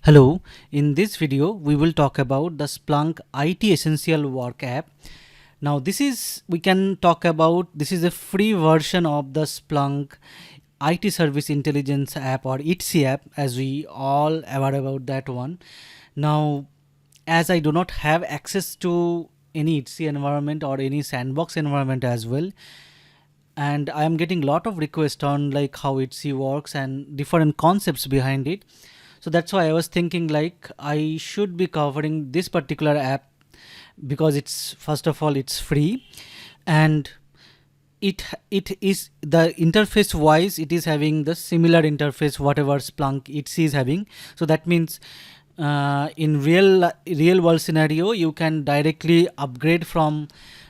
Hello, in this video we will talk about the Splunk IT Essential Work app. Now we can talk about, this is a free version of the Splunk IT Service Intelligence app, or ITSI app, as we all aware about that one. Now, as I do not have access to any ITSI environment or any sandbox environment as well, and I am getting lot of requests on like how ITSI works and different concepts behind it. So that's why I was thinking like I should be covering this particular app, because it's, first of all, it's free, and it is, the interface wise, it is having the similar interface whatever Splunk ITSI is having. So that means in real world scenario, you can directly upgrade from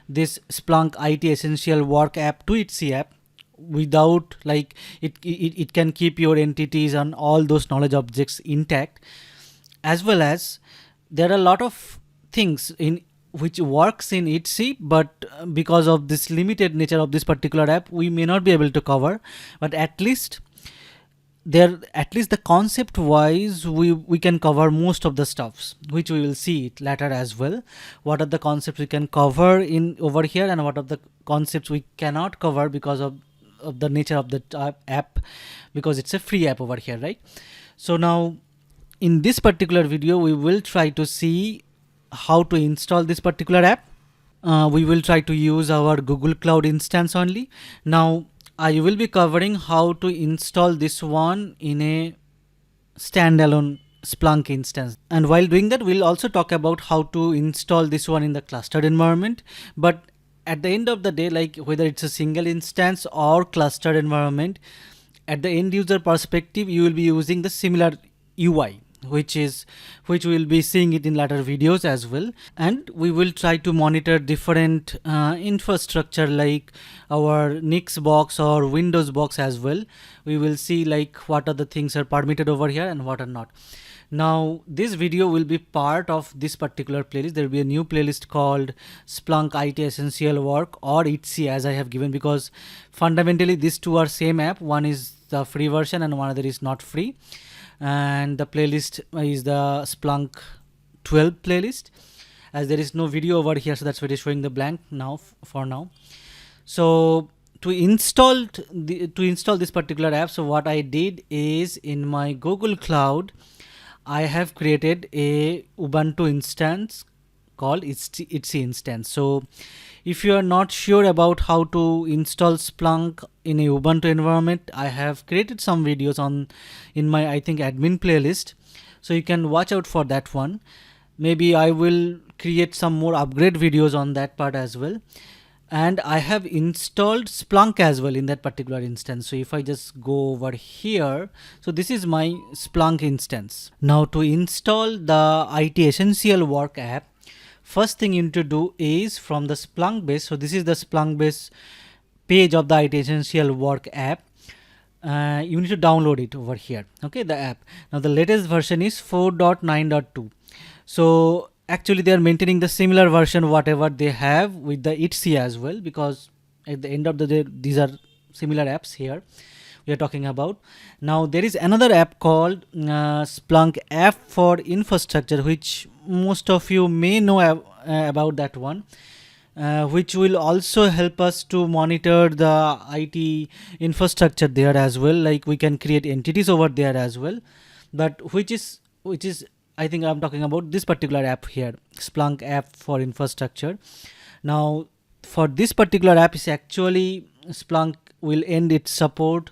this Splunk IT Essential Work app to ITSI app without like it can keep your entities and all those knowledge objects intact, as well as there are a lot of things in which works in ITSI, but because of this limited nature of this particular app, we may not be able to cover. But at least the concept wise, we can cover most of the stuffs, which we will see it later as well. What are the concepts we can cover in over here, and what are the concepts we cannot cover because of the nature of the app, because it's a free app over here, right? So now in this particular video we will try to see how to install this particular app. We will try to use our Google Cloud instance only. Now I will be covering how to install this one in a standalone Splunk instance, and while doing that we'll also talk about how to install this one in the clustered environment. But at the end of the day, like whether it's a single instance or clustered environment, at the end user perspective you will be using the similar UI, which we will be seeing it in later videos as well. And we will try to monitor different infrastructure like our Nix box or Windows box as well. We will see like what are the things are permitted over here and what are not. Now this video will be part of this particular playlist. There will be a new playlist called Splunk IT Essential Work, or ITSI as I have given, because fundamentally these two are same app. One is the free version and one other is not free, and the playlist is the Splunk 12 playlist. As there is no video over here, so that's why it is showing the blank now for now. So to install this particular app, so what I did is, in my Google Cloud I have created a Ubuntu instance called ITSI instance. So if you are not sure about how to install Splunk in a Ubuntu environment, I have created some videos in my, I think, admin playlist, so you can watch out for that one. Maybe I will create some more upgrade videos on that part as well. And I have installed Splunk as well in that particular instance. So if I just go over here, so this is my Splunk instance. Now to install the IT Essential Work app, first thing you need to do is from the Splunk base. So this is the Splunk base page of the IT Essential Work app. You need to download it over here. Okay, the app. Now the latest version is 4.9.2. So actually they are maintaining the similar version whatever they have with the ITSI as well, because at the end of the day these are similar apps here we are talking about. Now there is another app called Splunk app for infrastructure, which most of you may know about that one, which will also help us to monitor the IT infrastructure there as well. Like we can create entities over there as well, but which is I think I'm talking about this particular app here, Splunk app for infrastructure. Now for this particular app, is actually Splunk will end its support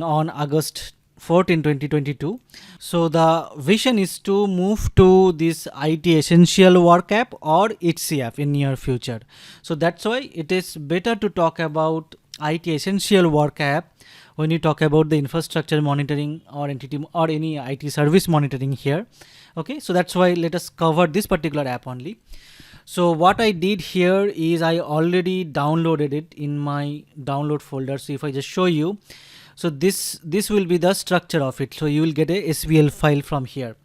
on August 14, 2022. So the vision is to move to this IT Essential Work app or ITSI app in near future. So that's why it is better to talk about IT Essential Work app when you talk about the infrastructure monitoring or entity or any IT service monitoring here. Okay, so that's why let us cover this particular app only. So what I did here is I already downloaded it in my download folder. So if I just show you, so this will be the structure of it. So you will get a SVL file from here,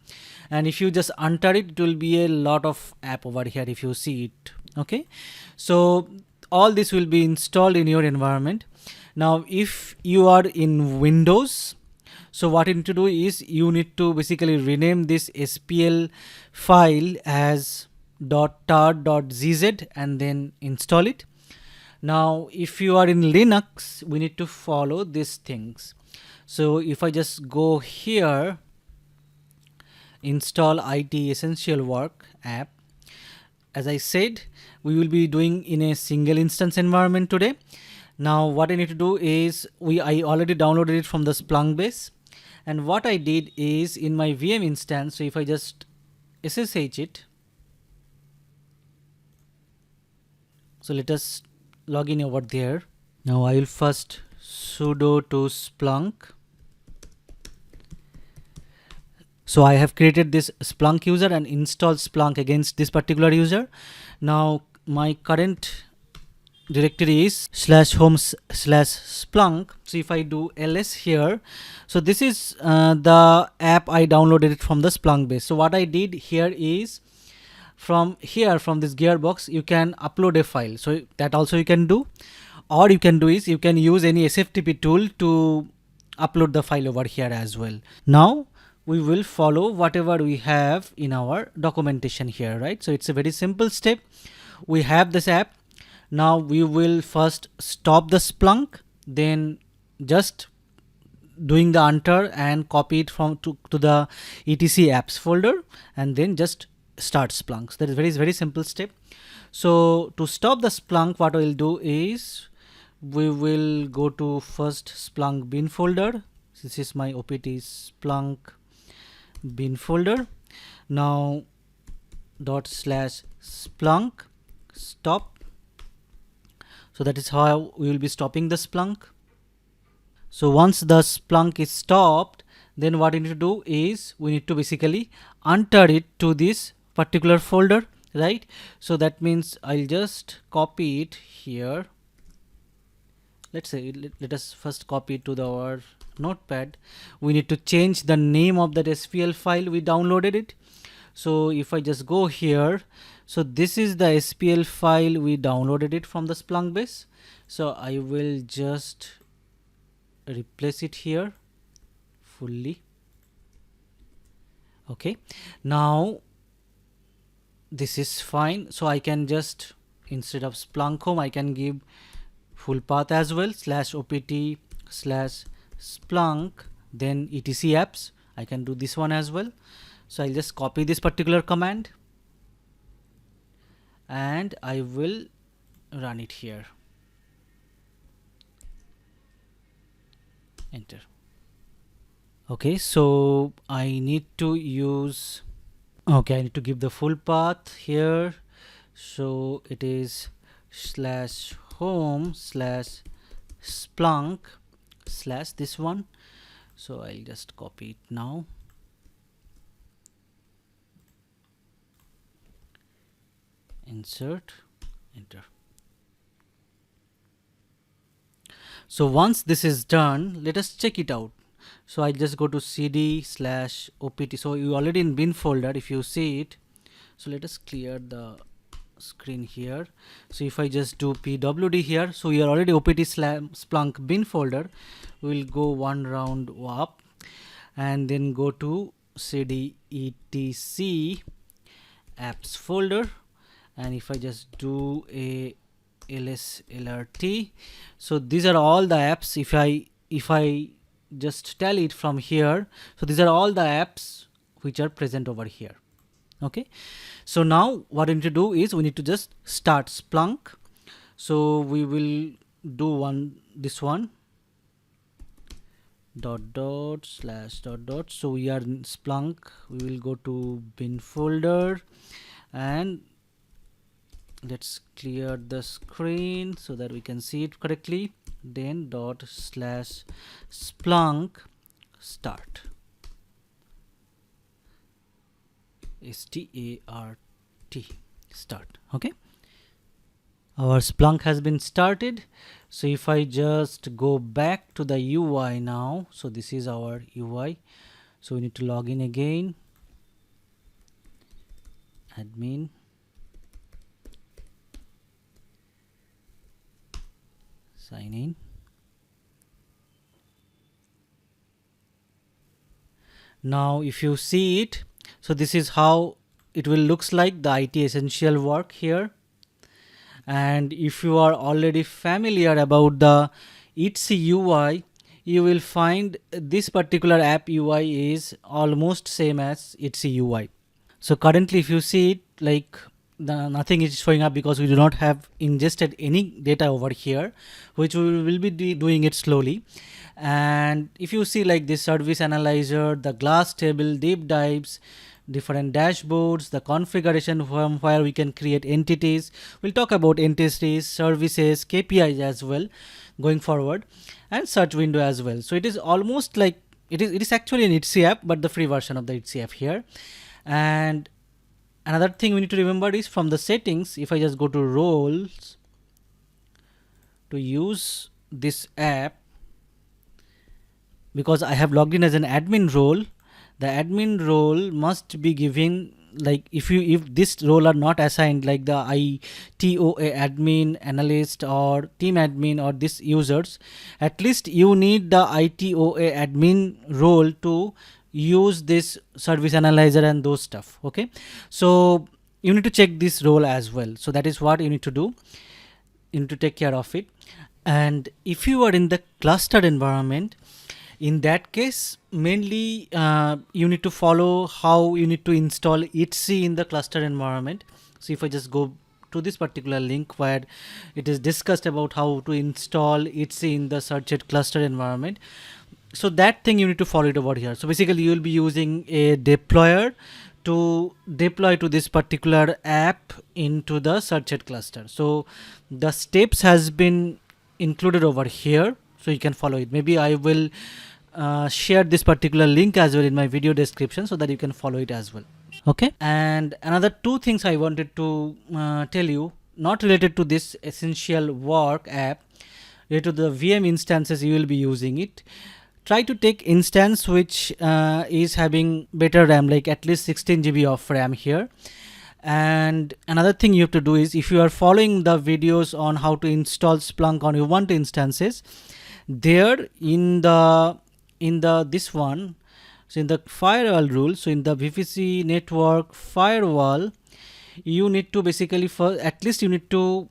and if you just enter it, it will be a lot of app over here if you see it. Okay, so all this will be installed in your environment. Now if you are in Windows, So what you need to do is you need to basically rename this SPL file as .tar.gz and then install it. Now if you are in Linux, we need to follow these things. So if I just go here, install IT Essential Work app, as I said, we will be doing in a single instance environment today. Now what I need to do is I already downloaded it from the Splunk base, and what I did is in my VM instance, so if I just SSH it, so let us log in over there. Now I will first sudo to Splunk. So I have created this Splunk user and installed Splunk against this particular user. Now my current directory is /home/Splunk. So if I do ls here, so this is the app I downloaded it from the Splunk base. So what I did here is from this Gearbox, you can upload a file. So that also you can do, or you can do is you can use any SFTP tool to upload the file over here as well. Now we will follow whatever we have in our documentation here, right? So it's a very simple step. We have this app. Now we will first stop the Splunk, then just doing the untar and copy it from to the etc apps folder, and then just start Splunk. So that is very simple step. So to stop the Splunk, what we'll do is we will go to first Splunk bin folder. This is my opt Splunk bin folder. Now /splunk stop. So that is how we will be stopping the Splunk. So once the Splunk is stopped, then what we need to do is we need to basically untar it to this particular folder, right? So that means I'll just copy it here. Let's say let us first copy it to our notepad. We need to change the name of that SPL file we downloaded it. So if I just go here, so this is the SPL file we downloaded it from the Splunk base. So I will just replace it here fully. Okay, now this is fine. So I can just, instead of Splunk home, I can give full path as well, /opt/Splunk, then etc apps. I can do this one as well. So I'll just copy this particular command and I will run it here. Enter. Okay, so I need to use, okay, I need to give the full path here. So it is /home/Splunk/ this one. So I'll just copy it now. Insert, enter. So once this is done, let us check it out. So I just go to cd/opt. So you already in bin folder if you see it. So let us clear the screen here. So if I just do pwd here, so we are already opt/Splunk bin folder. We will go one round up and then go to cd etc apps folder, and if I just do a lslrt, so these are all the apps. If I just tell it from here, so these are all the apps which are present over here. Okay, so now what we need to do is we need to just start Splunk. So we will do this one /. So we are in Splunk, we will go to bin folder and let's clear the screen so that we can see it correctly. Then /Splunk start, start. Okay, our Splunk has been started. So if I just go back to the UI now, so this is our UI. So we need to log in again, admin, sign in. Now if you see it, so this is how it will looks like, the IT Essential work here. And if you are already familiar about the Etsy UI, you will find this particular app UI is almost same as Etsy UI. So currently if you see it, like nothing is showing up because we do not have ingested any data over here, which we will be doing it slowly. And if you see like this service analyzer, the glass table, deep dives, different dashboards, the configuration from where we can create entities. We'll talk about entities, services, KPIs as well going forward, and search window as well. So it is almost like it is actually an Etsy app, but the free version of the Etsy app here. And another thing we need to remember is from the settings, if I just go to roles to use this app, because I have logged in as an admin role, the admin role must be given, like if this role are not assigned, like the ITOA admin, analyst, or team admin, or this users, at least you need the ITOA admin role to use this service analyzer and those stuff. Okay, so you need to check this role as well. So that is what you need to do. You need to take care of it. And if you are in the clustered environment, in that case, mainly you need to follow how you need to install Etsy in the cluster environment. So if I just go to this particular link where it is discussed about how to install Etsy in the search cluster environment, so that thing you need to follow it over here. So basically you will be using a deployer to deploy to this particular app into the search cluster. So the steps has been included over here, so you can follow it. Maybe I will share this particular link as well in my video description so that you can follow it as well. Okay, and another two things I wanted to tell you, not related to this essential work app, related to the VM instances you will be using it. Try to take instance which is having better RAM, like at least 16 GB of RAM here. And another thing you have to do is, if you are following the videos on how to install Splunk on your Ubuntu instances, there in the this one, so in the firewall rule, so in the VPC network firewall, you need to basically, for at least you need to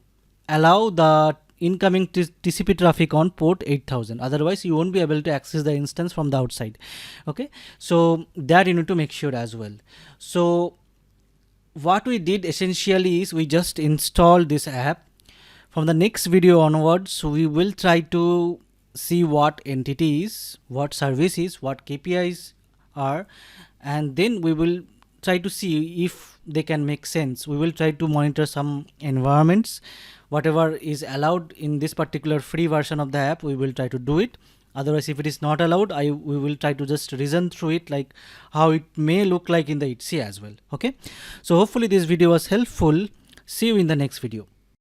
allow the incoming TCP traffic on port 8000, otherwise you won't be able to access the instance from the outside. Okay, so that you need to make sure as well. So what we did essentially is we just installed this app. From the next video onwards, we will try to see what entities, what services, what KPIs are, and then we will try to see if they can make sense. We will try to monitor some environments, whatever is allowed in this particular free version of the app, we will try to do it. Otherwise, if it is not allowed, we will try to just reason through it, like how it may look like in the Etsy as well. Okay, so hopefully this video was helpful. See you in the next video.